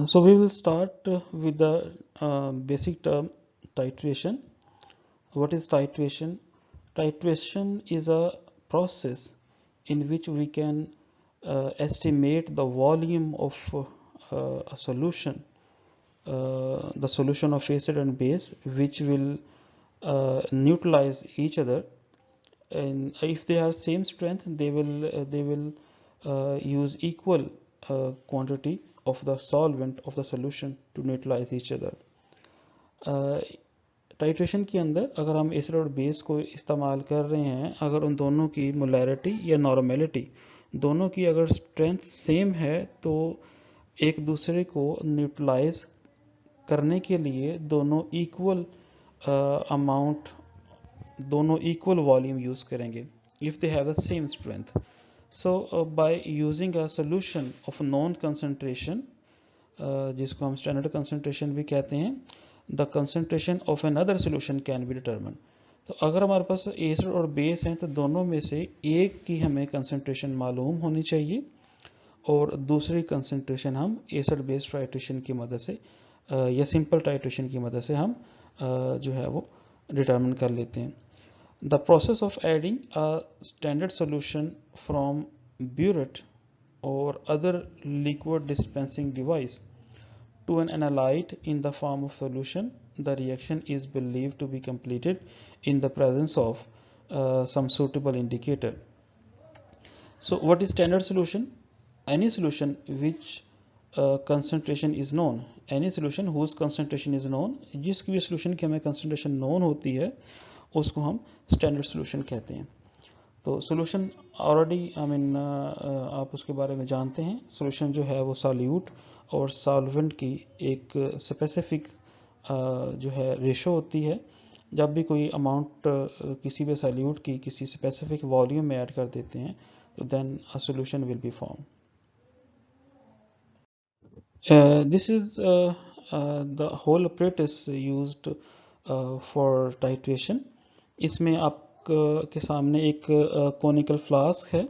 So we will start with the basic term titration. What is titration? Titration is a process in which we can estimate the volume of a solution, the solution of acid and base, which will neutralize each other. And if they are same strength, they will use equal quantity of the solvent of the solution to neutralize each other. Titration के अंदर अगर हम acid और base को इस्तेमाल कर रहे हैं, अगर उन दोनों की मोलैरिटी या नॉर्मेलिटी दोनों की अगर स्ट्रेंथ सेम है तो एक दूसरे को न्यूट्रलाइज करने के लिए दोनों इक्वल अमाउंट, दोनों इक्वल वॉल्यूम यूज करेंगे if they have the same strength. So by using a solution of known concentration, जिसको हम स्टैंडर्ड कंसंट्रेशन भी कहते हैं, the concentration of another solution can be determine. तो अगर हमारे पास एसिड और बेस हैं तो दोनों में से एक की हमें कंसंट्रेशन मालूम होनी चाहिए और दूसरी कंसंट्रेशन हम एसिड बेस टाइट्रेशन की मदद से या सिंपल टाइट्रेशन की मदद से हम जो है वो डिटरमिन कर लेते हैं. The process of adding a standard solution from burette or other liquid dispensing device to an analyte in the form of solution, the reaction is believed to be completed in the presence of some suitable indicator. So what is standard solution? Any solution which concentration is known, any solution whose concentration is known, जिसकी भी solution की हमें concentration known होती है उसको हम standard solution कहते हैं. तो सोल्यूशन ऑलरेडी आप उसके बारे में जानते हैं. सोल्यूशन जो है वो सॉल्यूट और सॉल्वेंट की एक स्पेसिफिक जो है रेशो होती है. जब भी कोई अमाउंट किसी भी सॉल्यूट की किसी स्पेसिफिक वॉल्यूम में ऐड कर देते हैं तो then a solution will be form. This is the whole apparatus used for titration. इसमें आप के सामने एक कोनिकल फ्लास्क है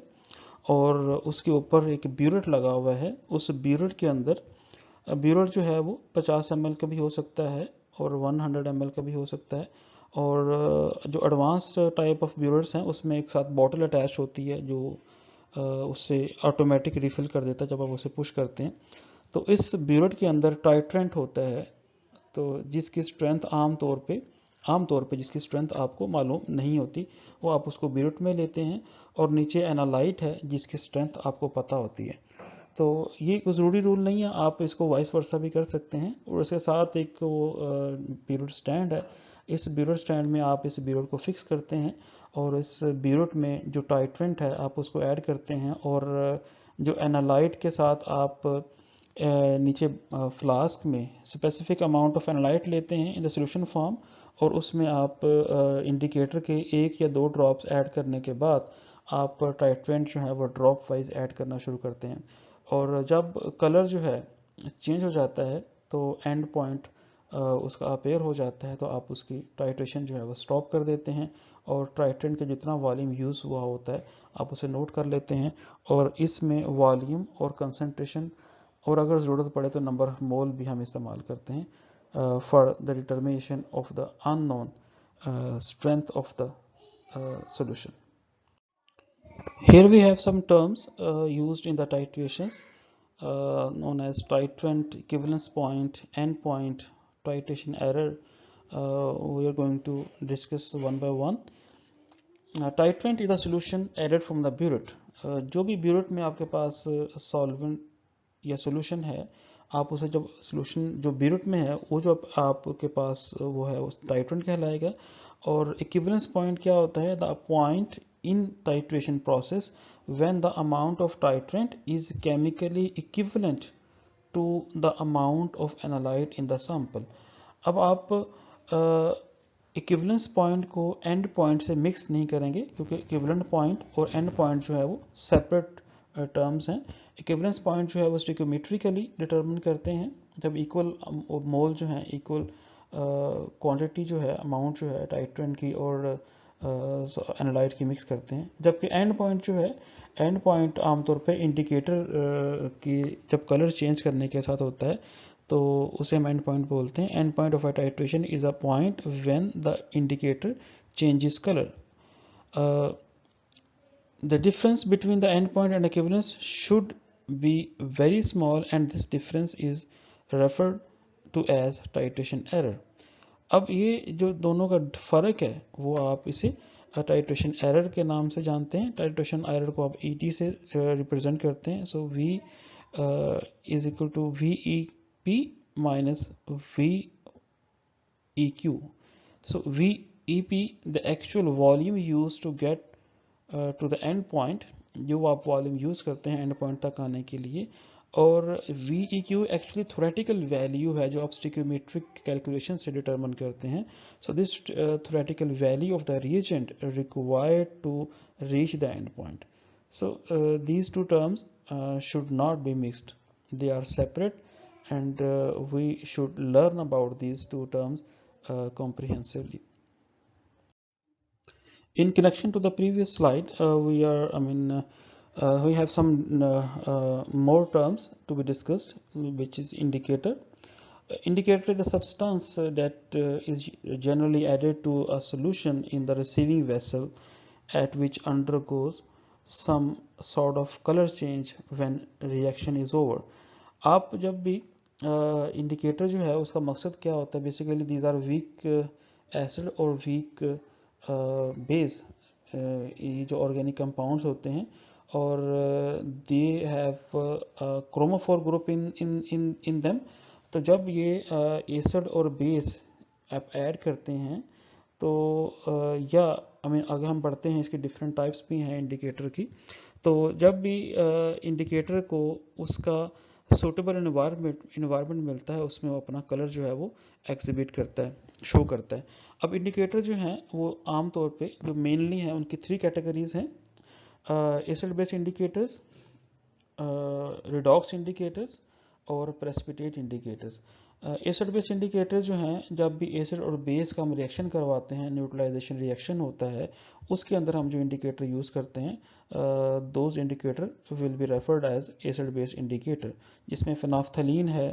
और उसके ऊपर एक ब्यूरेट लगा हुआ है. उस ब्यूरेट के अंदर ब्यूरेट जो है वो 50 ml का भी हो सकता है और 100 ml का भी हो सकता है. और जो एडवांस टाइप ऑफ ब्यूरेट्स हैं उसमें एक साथ बॉटल अटैच होती है जो उससे ऑटोमेटिक रिफिल कर देता है जब आप उसे पुश करते हैं. तो इस ब्यूरेट के अंदर टाइट्रेंट होता है, तो जिसकी स्ट्रेंथ आमतौर पे जिसकी स्ट्रेंथ आपको मालूम नहीं होती वो आप उसको ब्यूरेट में लेते हैं और नीचे एनालाइट है जिसकी स्ट्रेंथ आपको पता होती है. तो ये कोई ज़रूरी रूल नहीं है, आप इसको वाइस वर्सा भी कर सकते हैं. और इसके साथ एक वो ब्यूरेट स्टैंड है. इस ब्यूरेट स्टैंड में आप इस ब्यूरेट को फिक्स करते हैं और इस ब्यूरेट में जो टाइट्रेंट है आप उसको ऐड करते हैं और जो एनालाइट के साथ आप नीचे फ्लास्क में स्पेसिफिक अमाउंट ऑफ एनालाइट लेते हैं इन द सोल्यूशन फॉर्म और उसमें आप इंडिकेटर के 1 या 2 ड्रॉप्स ऐड करने के बाद आप टाइट्रेंट जो है वो ड्रॉप वाइज ऐड करना शुरू करते हैं. और जब कलर जो है चेंज हो जाता है तो एंड पॉइंट उसका अपेयर हो जाता है तो आप उसकी टाइट्रेशन जो है वो स्टॉप कर देते हैं और टाइट्रेंट का जितना वॉल्यूम यूज़ हुआ होता है आप उसे नोट कर लेते हैं. और इसमें वॉल्यूम और कंसंट्रेशन और अगर ज़रूरत पड़े तो नंबर ऑफ मोल भी हम इस्तेमाल करते हैं for the determination of the unknown strength of the solution. Here we have some terms used in the titrations known as titrant, equivalence point, end point, titration error. We are going to discuss one by one. Titrant is the solution added from the burette. जो भी burette में आपके पास solvent या solution है आप उसे जब solution जो ब्यूरेट में है वो जो आपके पास वो है उस टाइट्रेंट कहलाएगा. और इक्विवेलेंस पॉइंट क्या होता है? The point in titration process when the amount of titrant is chemically equivalent to the amount of analyte in the sample. अब आप इक्विवेलेंस पॉइंट को एंड पॉइंट से मिक्स नहीं करेंगे क्योंकि इक्विवेलेंट पॉइंट और एंड पॉइंट जो है वो सेपरेट टर्म्स हैं. इक्विवेलेंस पॉइंट जो है वो स्टोइकियोमेट्रिकली डिटरमिन करते हैं जब इक्वल मोल जो है इक्वल क्वांटिटी जो है अमाउंट जो है टाइट्रेंट की और एनालाइट की मिक्स करते हैं। जबकि एंड पॉइंट जो है, एंड पॉइंट आमतौर पे इंडिकेटर की जब कलर चेंज करने के साथ होता है तो उसे हम एंड पॉइंट बोलते हैं। And point of a titration is a point when the indicator changes colour. The difference between the endpoint and equivalence should be very small and this difference is referred to as titration error. अब ये जो दोनों का फर्क है वो आप इसे टाइट्रेशन एरर के नाम से जानते हैं। टाइट्रेशन एरर को आप ET से रिप्रेजेंट करते हैं। So V is equal to VEP minus VEQ. So VEP, the actual volume used to get to the end point, जो आप वॉल्यूम यूज़ करते हैं एंड पॉइंट तक आने के लिए, और VEQ एक्चुअली थ्योरेटिकल वैल्यू है जो आप स्टिक्योमेट्रिक कैलकुलेशन से डिटरमिन करते हैं। So this theoretical value of the reagent required to reach the end point. So these two terms should not be mixed, they are separate and we should learn about these two terms comprehensively. In connection to the previous slide, we have some more terms to be discussed, which is indicator. Indicator is the substance that is generally added to a solution in the receiving vessel at which undergoes some sort of color change when reaction is over. आप जब भी indicator जो है उसका मकसद क्या होता है, basically these are weak acid और वीक बेस, ये जो ऑर्गेनिक कंपाउंड्स होते हैं, और they have chromophore group in them. तो जब ये एसिड और बेस आप ऐड करते हैं तो या अगर हम पढ़ते हैं इसके डिफरेंट टाइप्स भी हैं इंडिकेटर की, तो जब भी इंडिकेटर को उसका सूटेबल इन्वायरमेंट मिलता है उसमें वो अपना कलर जो है वो एग्जिबिट करता है, शो करता है। अब इंडिकेटर जो हैं वो आमतौर पे जो मेनली हैं उनकी 3 कैटेगरीज हैं, acid base indicators, redox indicators और precipitate indicators. Acid base indicator जो हैं, जब भी एसिड और बेस का हम रिएक्शन करवाते हैं, न्यूट्रलाइजेशन रिएक्शन होता है, उसके अंदर हम जो इंडिकेटर यूज़ करते हैं, those indicator will be referred as acid base indicator, जिसमें फिनाफ्थलीन है,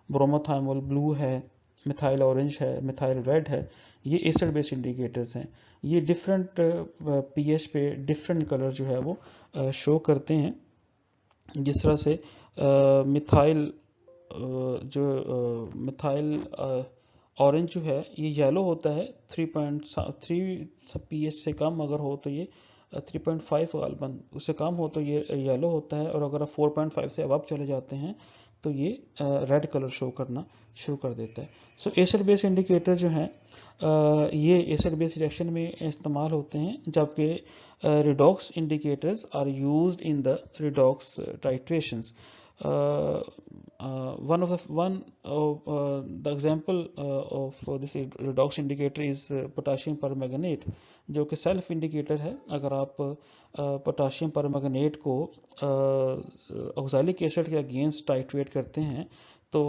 ब्रोमोथाइमोल ब्लू है, मिथाइल ऑरेंज है, मिथाइल रेड है, ये एसिड बेस इंडिकेटर्स हैं। ये डिफरेंट pH पे डिफरेंट कलर जो है वो शो करते हैं। जिस तरह से मिथाइल ऑरेंज जो है ये येलो होता है 3.3 pH से कम अगर हो तो ये 3.5 गालबन, उससे कम हो तो ये येलो होता है, और अगर आप 4.5 से अबव चले जाते हैं तो ये रेड कलर शो करना शुरू कर देता है। सो एसिड बेस इंडिकेटर जो हैं ये एसिड बेस रिएक्शन में इस्तेमाल होते हैं, जबकि redox indicators are used in the redox titrations. One of the example of this redox indicator is potassium permanganate, जो कि सेल्फ इंडिकेटर है। अगर आप पोटाशियम परमैंगनेट को ऑक्सैलिक एसिड के अगेंस्ट टाइट्रेट करते हैं तो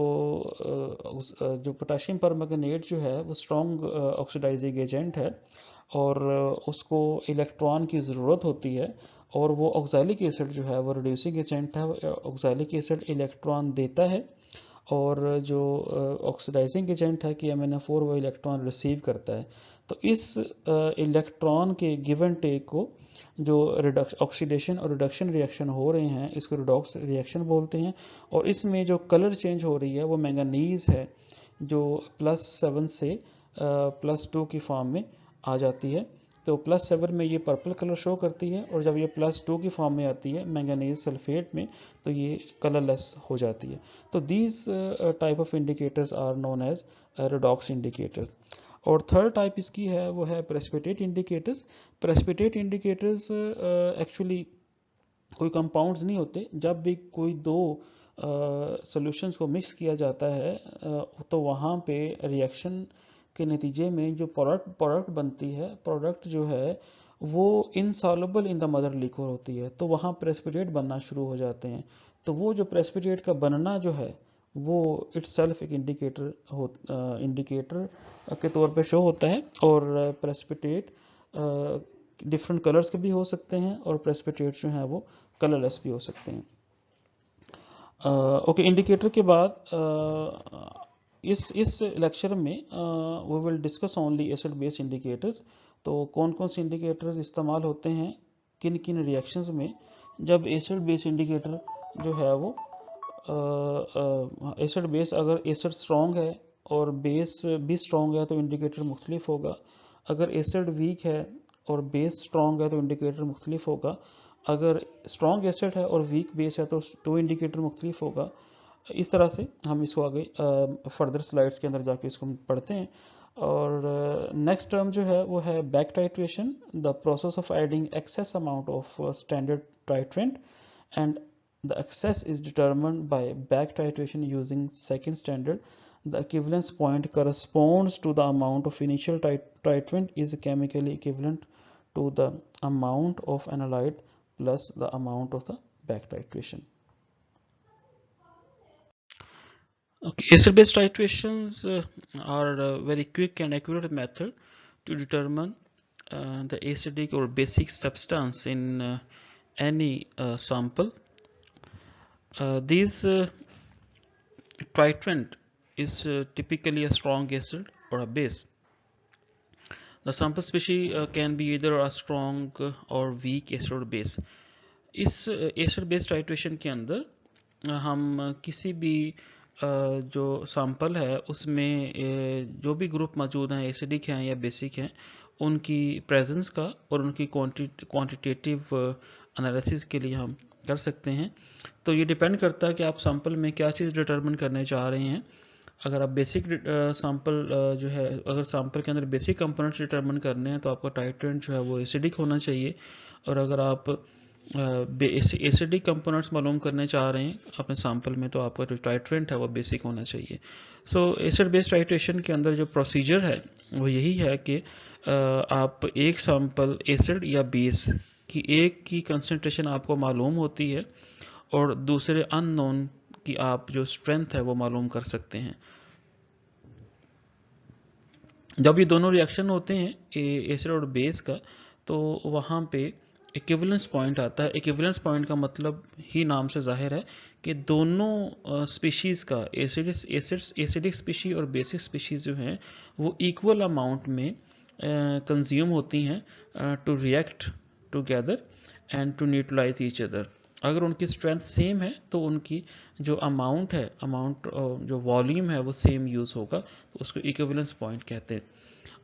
जो पोटाशियम परमैंगनेट जो है वो स्ट्रॉन्ग ऑक्सीडाइजिंग एजेंट है और उसको इलेक्ट्रॉन की ज़रूरत होती है, और वो ऑक्सैलिक एसिड जो है वो रिड्यूसिंग एजेंट है। ऑक्सैलिक एसिड इलेक्ट्रॉन देता है और जो ऑक्सीडाइजिंग एजेंट है कि MnO4 वो इलेक्ट्रॉन रिसीव करता है। तो इस इलेक्ट्रॉन के गिव एंड टेक को जो ऑक्सीडेशन और रिडक्शन रिएक्शन हो रहे हैं इसको रिडॉक्स रिएक्शन बोलते हैं। और इसमें जो कलर चेंज हो रही है वो मैंगनीज है जो +7 से +2 की फॉर्म में आ जाती है। तो +7 में ये पर्पल कलर शो करती है, और जब ये +2 की फॉर्म में आती है मैंगनीज सल्फेट में तो ये कलरलेस हो जाती है। तो these type of indicators are known as redox indicators. और थर्ड टाइप इसकी है वो है precipitate indicators. Precipitate indicators actually कोई कंपाउंड्स नहीं होते। जब भी कोई दो सॉल्यूशंस को मिक्स किया जाता है तो वहाँ पे रिएक्शन के नतीजे में जो प्रोडक्ट बनती है, प्रोडक्ट जो है वो insoluble in the mother liquid होती है, तो वहाँ प्रेसिपिटेट बनना शुरू हो जाते हैं। तो वो जो प्रेसिपिटेट का बनना जो है वो इटसेल्फ एक इंडिकेटर के तौर पे शो होता है। और प्रेसिपिटेट डिफरेंट कलर्स के भी हो सकते हैं, और प्रेसिपिटेट जो है वो कलरलेस भी हो सकते हैं। ओके, इंडिकेटर के बाद इस लेक्चर में we will discuss only acid base indicators. तो कौन कौन से इंडिकेटर्स इस्तेमाल होते हैं किन किन रिएक्शंस में, जब एसिड बेस इंडिकेटर जो है वो एसिड बेस, अगर एसिड स्ट्रॉन्ग है और बेस भी स्ट्रॉन्ग है तो इंडिकेटर मुख्तलिफ होगा। अगर एसिड वीक है और बेस स्ट्रॉन्ग है तो इंडिकेटर मुख्तलिफ होगा। अगर स्ट्रॉन्ग एसिड है और वीक बेस है तो इंडिकेटर मुख्तलिफ होगा। इस तरह से हम इसको आगे फर्दर स्लाइड्स के अंदर जाके इसको पढ़ते हैं। और नेक्स्ट टर्म जो है वो है back titration, the process of adding excess amount of standard titrant, and the excess is determined by back titration using second standard. The equivalence point corresponds to the amount of initial titrant is chemically equivalent to the amount of analyte plus the amount of the back titration. Okay, acid-based titrations are a very quick and accurate method to determine the acidic or basic substance in any sample. These titrant is typically a strong acid or a base. The sample species can be either a strong or weak acid or base. इस acid based titration के अंदर हम किसी भी जो sample है उसमें जो भी ग्रुप मौजूद हैं, एसिडिक हैं या बेसिक हैं, उनकी प्रेजेंस का और उनकी क्वांटिटेटिव एनालिसिस के लिए हम कर सकते हैं। तो ये डिपेंड करता है कि आप सैंपल में क्या चीज़ डिटरमिन करने चाह रहे हैं। अगर आप बेसिक सैंपल जो है, अगर सैंपल के अंदर बेसिक कंपोनेंट्स डिटरमिन करने हैं तो आपका टाइट्रेंट जो है वो एसिडिक होना चाहिए। और अगर आप एसिडिक कंपोनेंट्स मालूम करने चाह रहे हैं अपने सैंपल में तो आपका जो टाइट्रेंट है वो बेसिक होना चाहिए। सो एसिड बेस्ड टाइट्रेशन के अंदर जो प्रोसीजर है वो यही है कि आप एक सैंपल एसिड या बेस की एक की कंसंट्रेशन आपको मालूम होती है और दूसरे अननोन की आप जो स्ट्रेंथ है वो मालूम कर सकते हैं। जब ये दोनों रिएक्शन होते हैं एसिड और बेस का, तो वहाँ पे इक्विवेलेंस पॉइंट आता है। इक्विवेलेंस पॉइंट का मतलब ही नाम से जाहिर है कि दोनों स्पीशीज़ का एसिडिक स्पीशी और बेसिक स्पीशीज़ जो हैं वो इक्वल अमाउंट में कंज्यूम होती हैं to react together and to neutralize each other. अगर उनकी स्ट्रेंथ सेम है तो उनकी जो अमाउंट जो वॉल्यूम है वो सेम यूज़ होगा, तो उसको इक्विवेलेंस पॉइंट कहते हैं।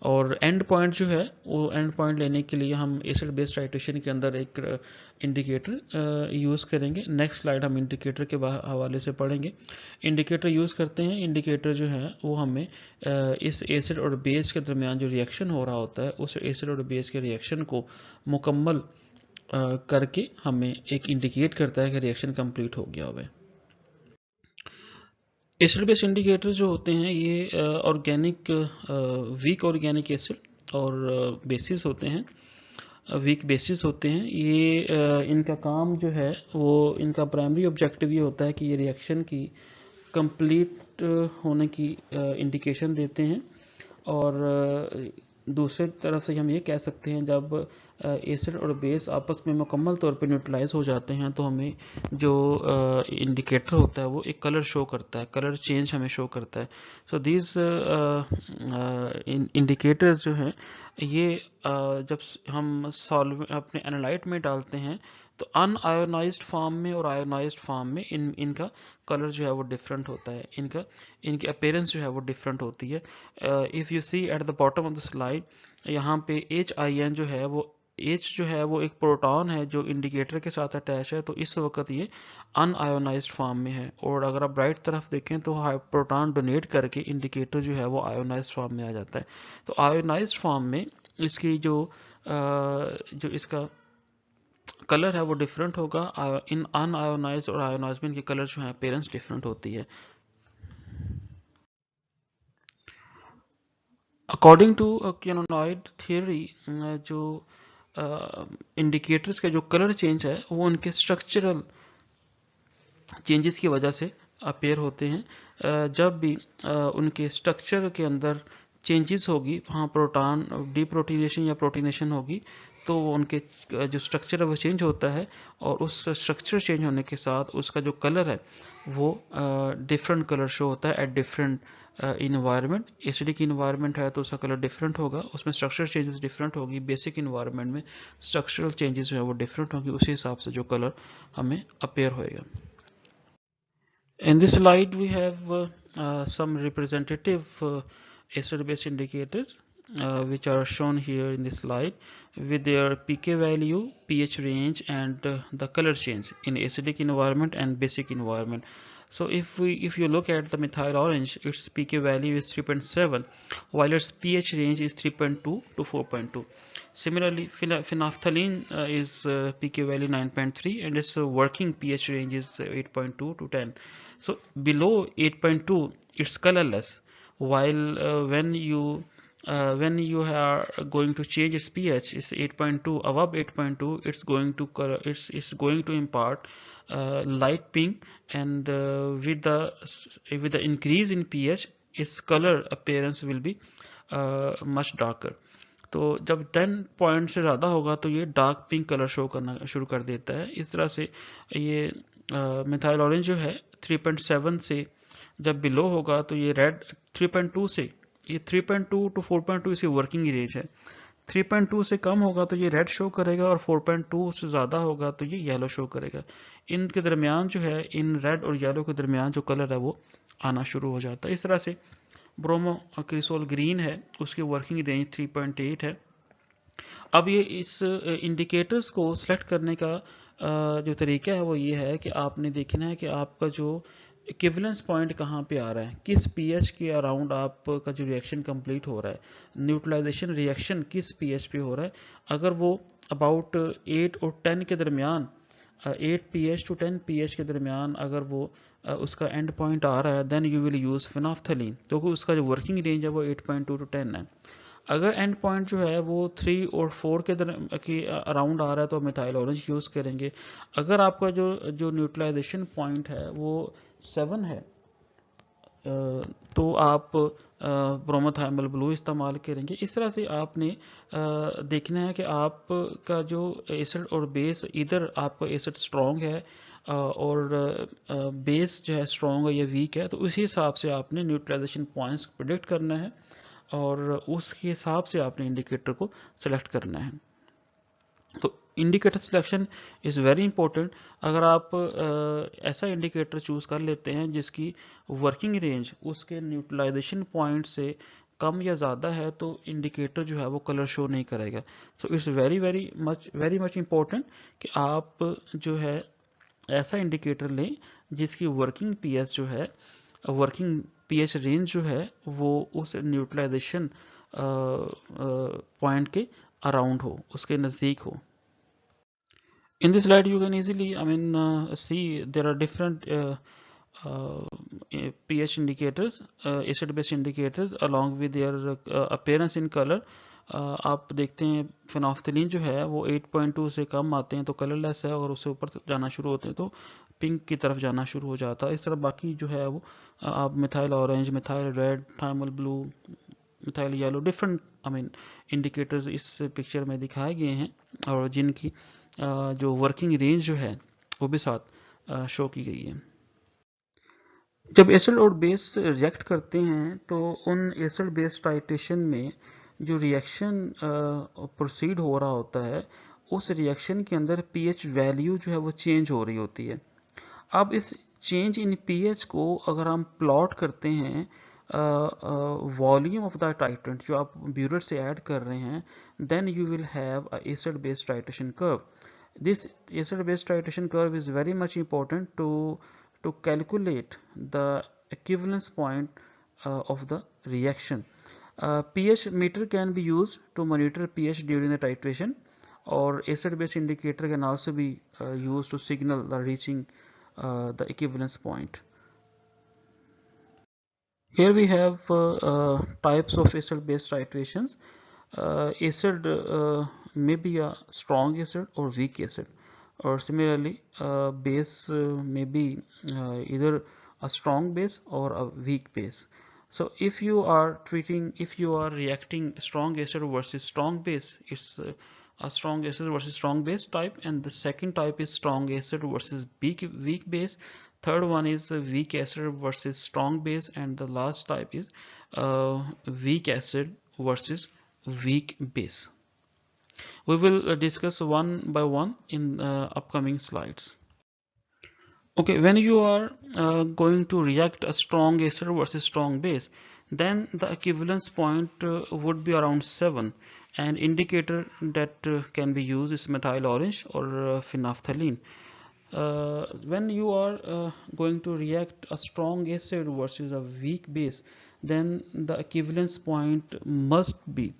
और एंड पॉइंट जो है वो एंड पॉइंट लेने के लिए हम एसिड बेस्ड टाइट्रेशन के अंदर एक इंडिकेटर यूज़ करेंगे। नेक्स्ट स्लाइड हम इंडिकेटर के हवाले से पढ़ेंगे। इंडिकेटर यूज़ करते हैं। इंडिकेटर जो है वो हमें इस एसिड और बेस के दरमियान जो रिएक्शन हो रहा होता है उस एसिड और बेस के रिएक्शन को मुकम्मल करके हमें एक इंडिकेट करता है कि रिएक्शन कंप्लीट हो गया हुआ है। एसिड बेस इंडिकेटर जो होते हैं ये ऑर्गेनिक वीक ऑर्गेनिक एसिड और बेसिस होते हैं, वीक बेसिस होते हैं। ये इनका काम जो है वो, इनका प्राइमरी ऑब्जेक्टिव ये होता है कि ये रिएक्शन की कंप्लीट होने की इंडिकेशन देते हैं। और दूसरे तरफ से हम ये कह सकते हैं जब एसिड और बेस आपस में मुकम्मल तौर पे न्यूट्रलाइज हो जाते हैं तो हमें जो इंडिकेटर होता है वो एक कलर शो करता है, कलर चेंज हमें शो करता है। सो दीज इंडिकेटर्स जो हैं ये जब हम सॉल्व अपने एनालाइट में डालते हैं तो अनआयोनाइज्ड फॉर्म में और आयोनाइज्ड फॉर्म में इनका कलर जो है वो डिफरेंट होता है, इनकी अपीयरेंस जो है वो डिफरेंट होती है। If you see at the bottom of the slide, यहाँ पे HIN जो है वो एक प्रोटॉन है जो इंडिकेटर के साथ अटैच है, तो इस वक्त ये अनआयोनाइज्ड फॉर्म में है। और अगर आप राइट तरफ देखें तो प्रोटॉन डोनेट करके इंडिकेटर जो है वो आयोनाइज्ड फॉर्म में आ जाता है। तो आयोनाइज्ड फॉर्म में इसकी जो इसका कलर है वो डिफरेंट होगा। इन अनआयोनाइज्ड और आयोनाइज्ड में इनके कलर जो है अपीयरेंस डिफरेंट होती है। अकॉर्डिंग टू क्यूनोनॉइड थियरी, जो इंडिकेटर्स का जो कलर चेंज है वो उनके स्ट्रक्चरल चेंजेस की वजह से अपेयर होते हैं जब भी उनके स्ट्रक्चर के अंदर चेंजेस होगी, वहाँ प्रोटॉन डीप्रोटीनेशन या प्रोटीनेशन होगी, तो उनके जो स्ट्रक्चर है वो चेंज होता है, और उस स्ट्रक्चर चेंज होने के साथ उसका जो कलर है वो डिफरेंट कलर शो होता है at different environment. Acidic environment है तो उसका कलर डिफरेंट होगा, उसमें स्ट्रक्चर चेंजेस डिफरेंट होगी। बेसिक इन्वायरमेंट में स्ट्रक्चरल चेंजेस जो है वो डिफरेंट होगी, उसी हिसाब से जो कलर हमें अपेयर होएगा। In this slide, we have some representative acid-base indicators which are shown here in this slide with their pK value, pH range, and the color change in acidic environment and basic environment. So if you look at the methyl orange, its pK value is 3.7, while its pH range is 3.2 to 4.2. Similarly, phenolphthalein is pK value 9.3 and its working pH range is 8.2 to 10. So below 8.2, it's colorless, while when you are going to change its pH, it's 8.2. Above 8.2, it's going to color, it's going to impart light pink, and with the increase in pH, its color appearance will be much darker. तो जब 10 point से ज़्यादा होगा तो ये dark pink colour show करना शुरू कर देता है। इस तरह से ये मिथाइल ऑरेंज जो है 3.7 से जब बिलो होगा तो ये रेड, 3.2 से ये 3.2 टू 4.2 इसकी वर्किंग रेंज है। 3.2 से कम होगा तो ये रेड शो करेगा, और 4.2 से ज़्यादा होगा तो ये येलो शो करेगा। इनके दरमियान जो है, इन रेड और येलो के दरमियान जो कलर है वो आना शुरू हो जाता है। इस तरह से ब्रोमो क्रिसोल ग्रीन है, उसकी वर्किंग रेंज 3.8 है। अब ये इस इंडिकेटर्स को सेलेक्ट करने का जो तरीका है वो ये है कि आपने देखना है कि आपका जो इक्विवेलेंस पॉइंट कहाँ पे आ रहा है, किस पीएच के अराउंड आपका जो रिएक्शन कंप्लीट हो रहा है, न्यूट्रलाइजेशन रिएक्शन किस पीएच पे हो रहा है। अगर वो अबाउट 8 और 10 के दरमियान, 8 pH टू 10 pH के दरमियान अगर वो उसका एंड पॉइंट आ रहा है, then you will use phenolphthalein, क्योंकि उसका जो वर्किंग रेंज है वो 8.2 टू 10 है। अगर एंड पॉइंट जो है वो 3 और 4 के अराउंड आ रहा है तो मिथाइल ऑरेंज यूज़ करेंगे। अगर आपका जो न्यूट्रलाइजेशन पॉइंट है वो 7 है तो आप ब्रोमोथाइमल ब्लू इस्तेमाल करेंगे। इस तरह से आपने देखना है कि आपका जो एसिड और बेस, इधर आपका एसिड स्ट्रॉन्ग है और बेस जो है स्ट्रॉन्ग है या वीक है, तो उसी हिसाब से आपने न्यूट्रलाइजेशन पॉइंट्स प्रिडिक्ट करना है और उसके हिसाब से आपने इंडिकेटर को सेलेक्ट करना है। तो indicator selection is very important. अगर आप ऐसा इंडिकेटर चूज़ कर लेते हैं जिसकी वर्किंग रेंज उसके न्यूट्रलाइजेशन पॉइंट से कम या ज़्यादा है, तो इंडिकेटर जो है वो कलर शो नहीं करेगा। So it's very much important कि आप जो है ऐसा इंडिकेटर लें जिसकी वर्किंग पीएच जो है, वर्किंग पीएच रेंज जो है वो उस न्यूट्रलाइजेशन पॉइंट के अराउंड हो, उसके नज़दीक हो। In this slide you can easily see there are different pH indicators, acid base indicators along with their appearance in color. आप देखते हैं फिनोफ्थलीन जो है वो 8.2 से कम आते हैं तो कलरलेस है, और उससे ऊपर जाना शुरू होते हैं तो पिंक की तरफ जाना शुरू हो जाता है। इस तरह बाकी जो है वो आप methyl orange, methyl red, thymol blue, methyl yellow, different indicators इस पिक्चर में दिखाए गए हैं, और जिनकी जो वर्किंग रेंज जो है वो भी साथ शो की गई है। जब एसिड और बेस रिएक्ट करते हैं तो उन एसिड बेस टाइट्रेशन में जो रिएक्शन प्रोसीड हो रहा होता है, उस रिएक्शन के अंदर पीएच वैल्यू जो है वो चेंज हो रही होती है। अब इस चेंज इन पीएच को अगर हम प्लॉट करते हैं वॉल्यूम ऑफ द टाइट्रेंट जो आप ब्यूरेट से ऐड कर रहे हैं, then you will have a acid base titration curve. This acid-base titration curve is very much important to calculate the equivalence point of the reaction. pH meter can be used to monitor pH during the titration, or acid-base indicator can also be used to signal the reaching the equivalence point. Here we have types of acid-base titrations. Acid may be a strong acid or weak acid, or similarly base may be either a strong base or a weak base. So if you are reacting strong acid versus strong base, it's a strong acid versus strong base type, and the second type is strong acid versus weak base. Third one is weak acid versus strong base, and the last type is weak acid versus weak base. We will discuss one by one in upcoming slides. Okay, when you are going to react a strong acid versus strong base, then the equivalence point would be around 7, and indicator that can be used is methyl orange or phenolphthalein. When you are going to react a strong acid versus a weak base, then the equivalence point must be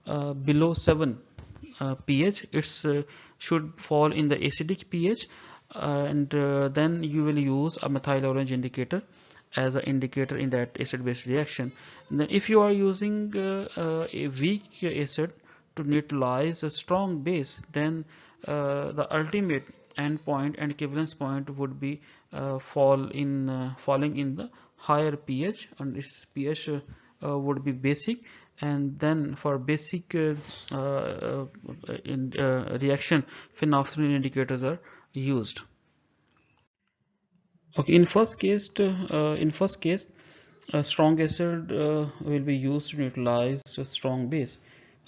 below 7 pH. It should fall in the acidic pH, and then you will use a methyl orange indicator as an indicator in that acid-base reaction. Then if you are using a weak acid to neutralize a strong base, then the ultimate endpoint and equivalence point would be falling in the higher pH, and its pH would be basic. And then for basic reaction, phenolphthalein indicators are used. Okay, in first case, a strong acid will be used to neutralize a strong base.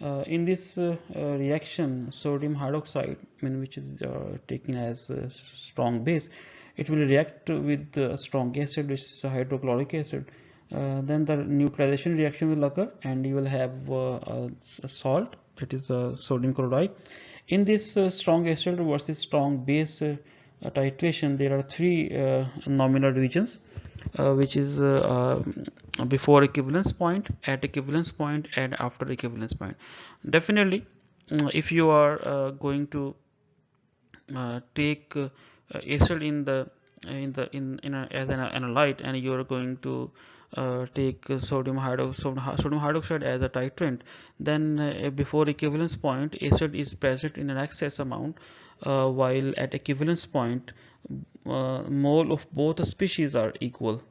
In this reaction, sodium hydroxide, which is taken as a strong base, it will react with a strong acid, which is a hydrochloric acid. Then the neutralization reaction will occur, and you will have a salt, that is sodium chloride. In this strong acid versus strong base titration, there are three nominal regions, which is before equivalence point, at equivalence point, and after equivalence point. Definitely, if you are going to take acid as an analyte, and you are going to take sodium hydroxide as a titrant, then before equivalence point, acid is present in an excess amount, while at equivalence point, mole of both species are equal.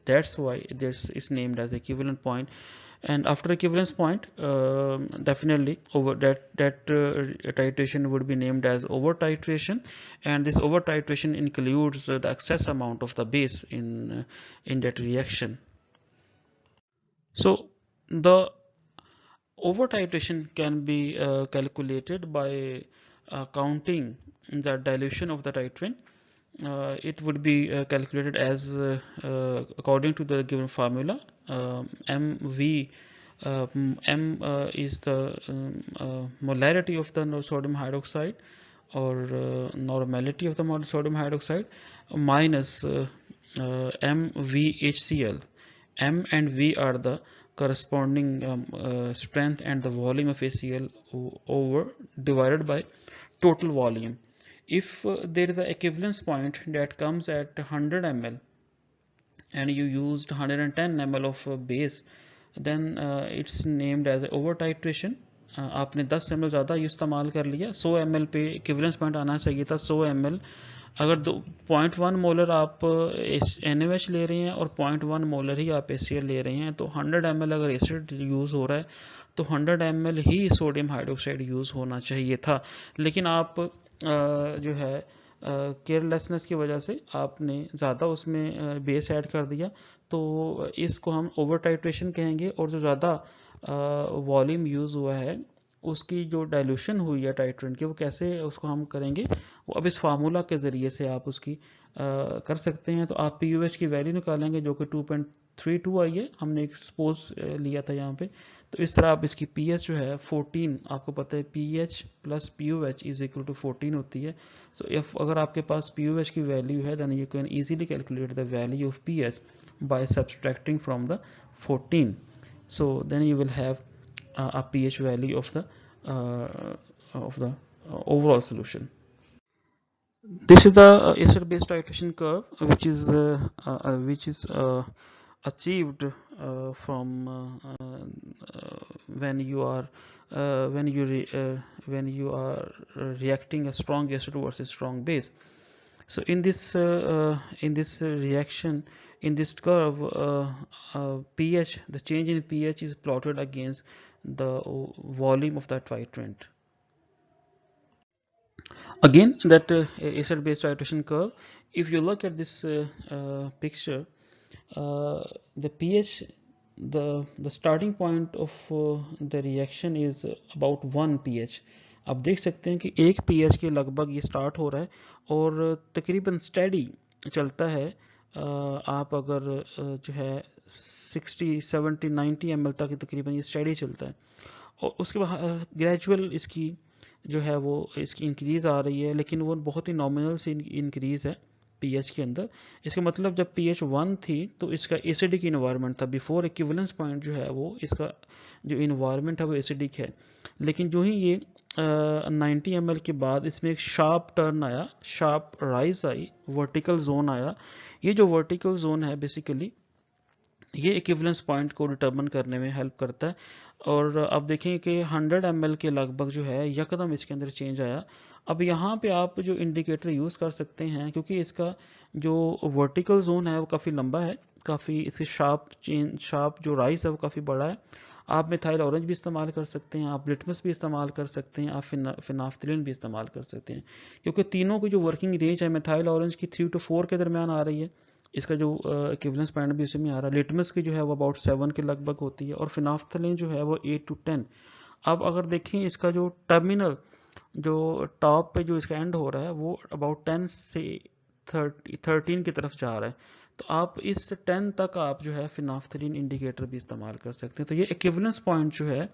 That's why this is named as equivalent point. And after equivalence point, definitely over that titration would be named as over titration, and this over titration includes the excess amount of the base in that reaction. So the over titration can be calculated by counting the dilution of the titrant. It would be calculated as according to the given formula. MV M is the molarity of the sodium hydroxide, or normality of the sodium hydroxide, minus MVHCl. M and V are the corresponding strength and the volume of HCl over divided by total volume. If there is an equivalence point that comes at 100 ml and you used 110 ml of base, then it's named as over titration. आपने 10 ml ज़्यादा इस्तेमाल कर लिया, 100 ml पे equivalence point आना चाहिए था 100 ml. अगर 0.1 मोलर आप NaOH ले रहे हैं और 0.1 मोलर ही आप HCl ले रहे हैं, तो 100 ml अगर एसिड यूज़ हो रहा है तो 100 ml ही सोडियम हाइड्रोक्साइड यूज़ होना चाहिए था. लेकिन आप जो है केयरलेसनेस की वजह से आपने ज़्यादा उसमें बेस ऐड कर दिया, तो इसको हम ओवर टाइट्रेशन कहेंगे. और जो ज़्यादा वॉल्यूम यूज़ हुआ है, उसकी जो डाइल्यूशन हुई है टाइट्रेंट की, वो कैसे उसको हम करेंगे, वो अब इस फार्मूला के ज़रिए से आप उसकी कर सकते हैं. तो आप PUH की वैल्यू निकालेंगे जो कि 2.32 आई है, हमने एक सपोज लिया था यहाँ पे. तो इस तरह आप इसकी pH जो है 14, आपको पता है pH plus PUH is equal to 14 होती है. सो इफ अगर आपके पास PUH की वैल्यू है, then you can easily calculate the value of pH by subtracting from the 14. So then you will have a pH value of the overall solution. This is the acid-base titration curve, which is achieved from when you are reacting a strong acid versus strong base. So in this reaction, in this curve, pH, the change in pH is plotted against the volume of that titrant. Again, that acid-base titration curve, if you look at this picture, the pH, the starting point of the reaction is about 1 pH. आप देख सकते हैं कि 1 pH के लगभग ये start हो रहा है और तकरीबन स्टेडी चलता है। आप अगर जो है 60, 70, 90 ml तक तकरीबन ये स्टेडी चलता है और उसके बाद ग्रेजुअल इसकी जो है वो इसकी इंक्रीज आ रही है, लेकिन वो बहुत ही नॉमिनल सी इंक्रीज है पीएच के अंदर। इसका मतलब जब पीएच 1 थी तो इसका एसिडिक इन्वायरमेंट था, बिफोर इक्विवेलेंस पॉइंट जो है वो इसका जो इन्वायरमेंट है वो एसिडिक है। लेकिन जो ही ये 90 ml के बाद इसमें एक शार्प टर्न आया, शार्प राइज आई, वर्टिकल जोन आया। ये जो वर्टिकल जोन है बेसिकली ये इक्विवेलेंस पॉइंट को डिटरमिन करने में हेल्प करता है। और अब देखें कि 100 ml के लगभग जो है यकदम इसके अंदर चेंज आया। अब यहाँ पे आप जो इंडिकेटर यूज़ कर सकते हैं, क्योंकि इसका जो वर्टिकल जोन है वो काफ़ी लंबा है, काफ़ी इसकी शार्प जो राइज है वो काफ़ी बड़ा है। आप मिथाइल ऑरेंज भी इस्तेमाल कर सकते हैं, आप लिटमस भी इस्तेमाल कर सकते हैं, आप फिनाफ्थलीन भी इस्तेमाल कर सकते हैं, क्योंकि तीनों की जो वर्किंग रेंज है मिथाइल ऑरेंज की 3 to 4 के दरमियान आ रही है। इसका जो इक्विवेलेंस पॉइंट भी उसी में आ रहा है। लिटमस की जो है वो अबाउट 7 के लगभग होती है और फिनाफ्थलीन जो है वो 8 to 10। अब अगर देखें इसका जो टर्मिनल, जो टॉप पे जो इसका एंड हो रहा है वो अबाउट 10 से 13 की तरफ जा रहा है। तो आप इस 10 तक आप जो है फिनाफ्थलीन इंडिकेटर भी इस्तेमाल कर सकते हैं। तो ये इक्विवेलेंस पॉइंट जो है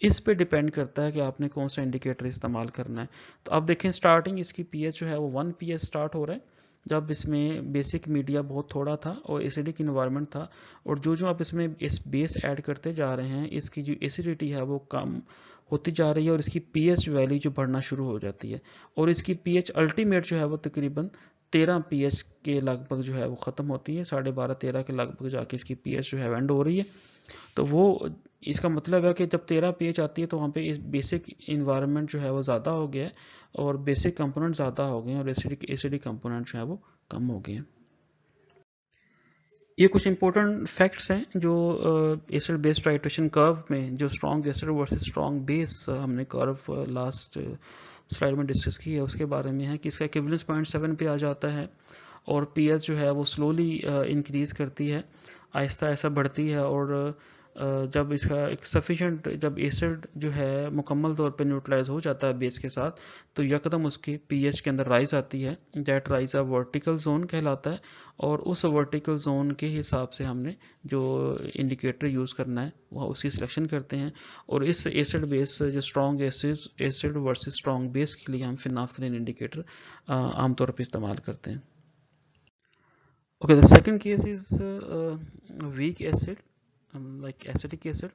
इस पे डिपेंड करता है कि आपने कौन सा इंडिकेटर इस्तेमाल करना है। तो आप देखें स्टार्टिंग इसकी पीएच जो है वो 1 pH स्टार्ट हो रहा है, जब इसमें बेसिक मीडिया बहुत थोड़ा था और एसिडिक इन्वायरमेंट था। और जो जो आप इसमें इस बेस ऐड करते जा रहे हैं इसकी जो एसिडिटी है वो कम होती जा रही है और इसकी पीएच वैल्यू जो बढ़ना शुरू हो जाती है और इसकी पीएच अल्टीमेट जो है वो तकरीबन 13 पीएच के लगभग जो है वो ख़त्म होती है, 12.5 13 के लगभग जाके इसकी पीएच जो है एंड हो रही है। तो वो इसका मतलब है कि जब 13 पीएच आती है तो वहाँ पे इस बेसिक इन्वायरमेंट जो है वो ज़्यादा हो गया है और बेसिक कंपोनेंट ज़्यादा हो गए हैं और एसिडिक कंपोनेंट जो है वो कम हो गए हैं। ये कुछ इंपॉर्टेंट फैक्ट्स हैं जो एसिड बेस टाइट्रेशन कर्व में जो strong acid versus strong base हमने कर्व लास्ट स्लाइड में डिस्कस की है उसके बारे में है कि इसका इक्विवेलेंस पॉइंट 7 पे आ जाता है और पीएच जो है वो स्लोली इंक्रीज करती है, आहिस्ता आहिस्ता बढ़ती है और जब इसका एक सफिशेंट, जब एसिड जो है मुकम्मल तौर पे न्यूट्रलाइज हो जाता है बेस के साथ तो यकदम उसकी पीएच के अंदर राइज आती है, that rise a vertical zone कहलाता है। और उस वर्टिकल जोन के हिसाब से हमने जो इंडिकेटर यूज़ करना है वह उसकी सिलेक्शन करते हैं और इस एसिड बेस जो strong acid versus strong base के लिए हम फिनाफ्थलीन इंडिकेटर आमतौर पर इस्तेमाल करते हैं। Okay, the second case is weak acid, like acetic acid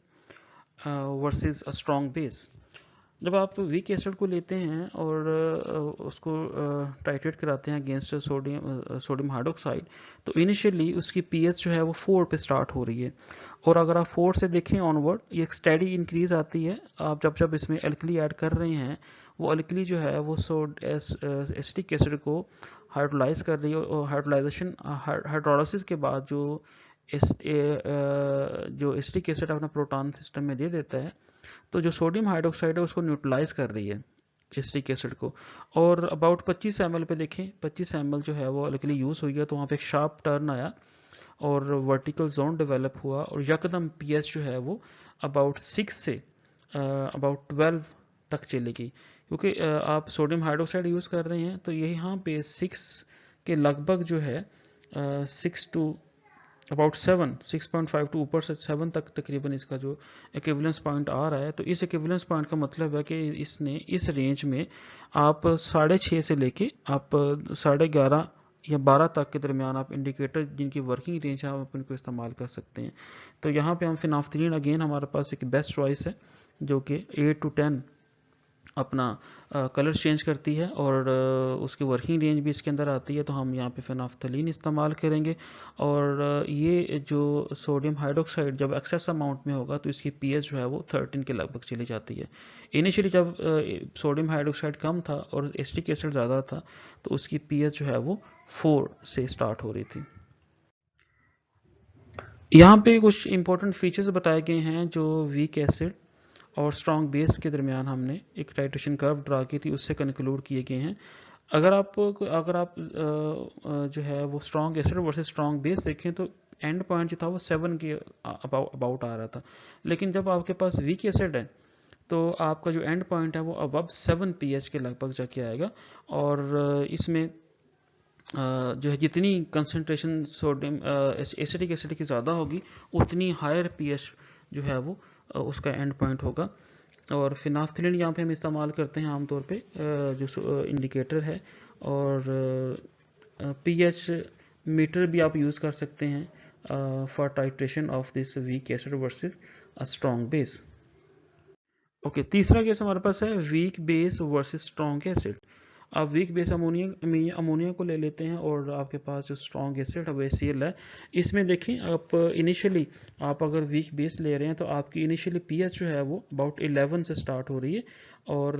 versus a strong base. जब आप वीक एसिड को लेते हैं और उसको टाइट्रेट कराते हैं अगेंस्ट सोडियम हाइड्रोक्साइड तो इनिशियली उसकी पीएच जो है वो 4 पे स्टार्ट हो रही है और अगर आप 4 से देखें ऑनवर्ड ये एक स्टेडी इंक्रीज आती है। आप जब जब इसमें अल्कली ऐड कर रहे हैं वो अल्कली जो है वो एसिटिक एसिड को हाइड्रोलाइज कर रही है और हाइड्रोलाइसिस के बाद जो एसिटिक एसिड अपना प्रोटॉन सिस्टम में दे देता है तो जो सोडियम हाइड्रोक्साइड है उसको न्यूट्रलाइज कर रही है एसिटिक एसिड को। और अबाउट 25 ml पे देखें 25 ml जो है वो अल्कली यूज़ हुई है तो वहाँ पे एक शार्प टर्न आया और वर्टिकल जोन डेवलप हुआ और यकदम पीएच जो है वो अबाउट 6 से अबाउट 12 तक चलेगी, क्योंकि आप सोडियम हाइड्रोक्साइड यूज़ कर रहे हैं तो यहाँ पे 6 के लगभग जो है 6 टू अबाउट 6.5 टू ऊपर से 7 तक तकरीबन इसका जो इक्विवेलेंस पॉइंट आ रहा है। तो इस इक्विवेलेंस पॉइंट का मतलब है कि इसने इस रेंज में आप 6.5 से लेके आप 11.5 या 12 तक के दरमियान आप इंडिकेटर जिनकी वर्किंग रेंज है आप इनको इस्तेमाल कर सकते हैं। तो यहाँ पे हम फिनाफ्थलीन अगेन हमारे पास एक बेस्ट चॉइस है जो कि 8 to 10 अपना कलर चेंज करती है और उसकी वर्किंग रेंज भी इसके अंदर आती है। तो हम यहाँ पे फेनाफ्थलीन इस्तेमाल करेंगे। और ये जो सोडियम हाइड्रोक्साइड जब एक्सेस अमाउंट में होगा तो इसकी पीएच जो है वो 13 के लगभग चली जाती है। इनिशियली जब सोडियम हाइड्रोक्साइड कम था और एसिटिक एसिड ज़्यादा था तो उसकी पीएच जो है वो 4 से स्टार्ट हो रही थी। यहाँ पे कुछ इंपॉर्टेंट फीचर्स बताए गए हैं जो वीक एसिड और स्ट्रॉन्ग बेस के दरमियान हमने एक टाइट्रेशन कर्व ड्रा की थी, उससे कंक्लूड किए गए हैं। अगर आप जो है वो strong acid versus strong base देखें तो एंड पॉइंट जो था वो 7 के अबाउट आ रहा था। लेकिन जब आपके पास वीक एसिड है तो आपका जो एंड पॉइंट है वो अबव 7 पीएच के लगभग जाके आएगा। और इसमें जो है जितनी कंसनट्रेशन सोडियम एसिटिक एसिड की ज़्यादा होगी उतनी हायर पीएच जो है वो उसका एंड पॉइंट होगा। और फिनाफ्थलीन यहाँ पे हम इस्तेमाल करते हैं आमतौर पे जो इंडिकेटर है। और पीएच मीटर भी आप यूज़ कर सकते हैं for titration of this weak acid versus a strong base. Okay, तीसरा केस हमारे पास है weak base versus strong acid. आप वीक बेस अमोनिया को ले लेते हैं और आपके पास जो स्ट्रॉन्ग एसिड है वो HCl है। इसमें देखें आप इनिशियली आप अगर वीक बेस ले रहे हैं तो आपकी इनिशियली पीएच जो है वो अबाउट 11 से स्टार्ट हो रही है। और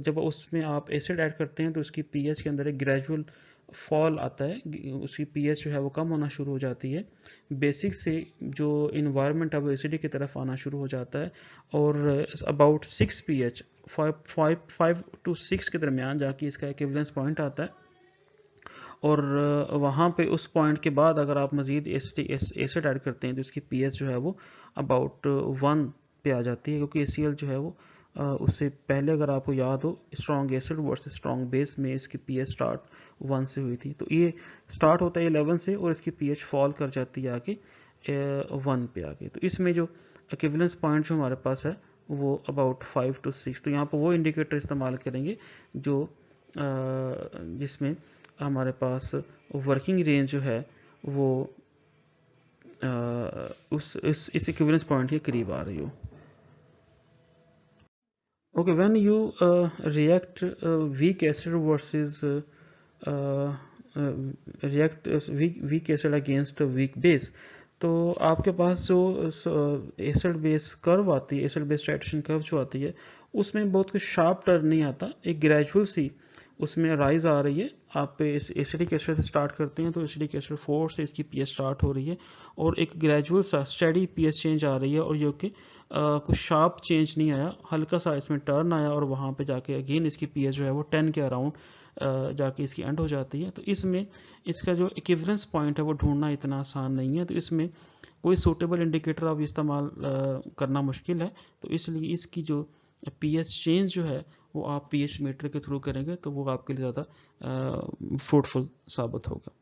जब उसमें आप एसिड ऐड करते हैं तो उसकी पीएच के अंदर एक ग्रेजुअल फॉल आता है, उसकी पीएच जो है वो कम होना शुरू हो जाती है। बेसिक से जो इन्वायरमेंट है वो एसिडिक की तरफ आना शुरू हो जाता है। और अबाउट 6 पीएच 5 to 6 के दरमियान जाके इसका इक्विवेलेंस पॉइंट आता है। और वहाँ पे उस पॉइंट के बाद अगर आप मज़ीद एसिड ऐड करते हैं तो इसकी पीएच जो है वो अबाउट 1 पे आ जाती है, क्योंकि HCl जो है वो उससे पहले अगर आपको याद हो strong acid versus strong base में इसकी पीएच स्टार्ट 1 से हुई थी। तो ये स्टार्ट होता है 11 से और इसकी पीएच फॉल कर जाती है आके 1 पे आके। तो इसमें जो इक्विवेलेंस पॉइंट जो हमारे पास है वो अबाउट 5 to 6। तो यहाँ पर वो इंडिकेटर इस्तेमाल करेंगे जो जिसमें हमारे पास वर्किंग रेंज जो है वो इस इक्विवेलेंस पॉइंट के करीब आ रही हो। Okay, when you react weak acid versus react weak acid against weak base, तो आपके पास जो एसिड बेस कर्व आती है, एसिड बेस टाइट्रेशन कर्व जो आती है उसमें बहुत कुछ शार्प टर्न नहीं आता, एक ग्रेजुअल सी उसमें राइज आ रही है। आप इस एसिडिक एसिड से स्टार्ट करते हैं तो एसिडिक एसिड 4 से इसकी पीएच स्टार्ट हो रही है और एक ग्रेजुअल सा स्टेडी पीएच चेंज आ रही है। और जो कि कुछ शार्प चेंज नहीं आया, हल्का सा इसमें टर्न आया और वहाँ पे जाके अगेन इसकी पीएच जो है वो 10 के अराउंड जाके इसकी एंड हो जाती है। तो इसमें इसका जो इक्विवेलेंस पॉइंट है वो ढूंढना इतना आसान नहीं है। तो इसमें कोई सूटेबल इंडिकेटर आप इस्तेमाल करना मुश्किल है। तो इसलिए इसकी जो पीएच चेंज जो है वो आप पीएच मीटर के थ्रू करेंगे तो वो आपके लिए ज़्यादा फ्रूटफुल साबित होगा।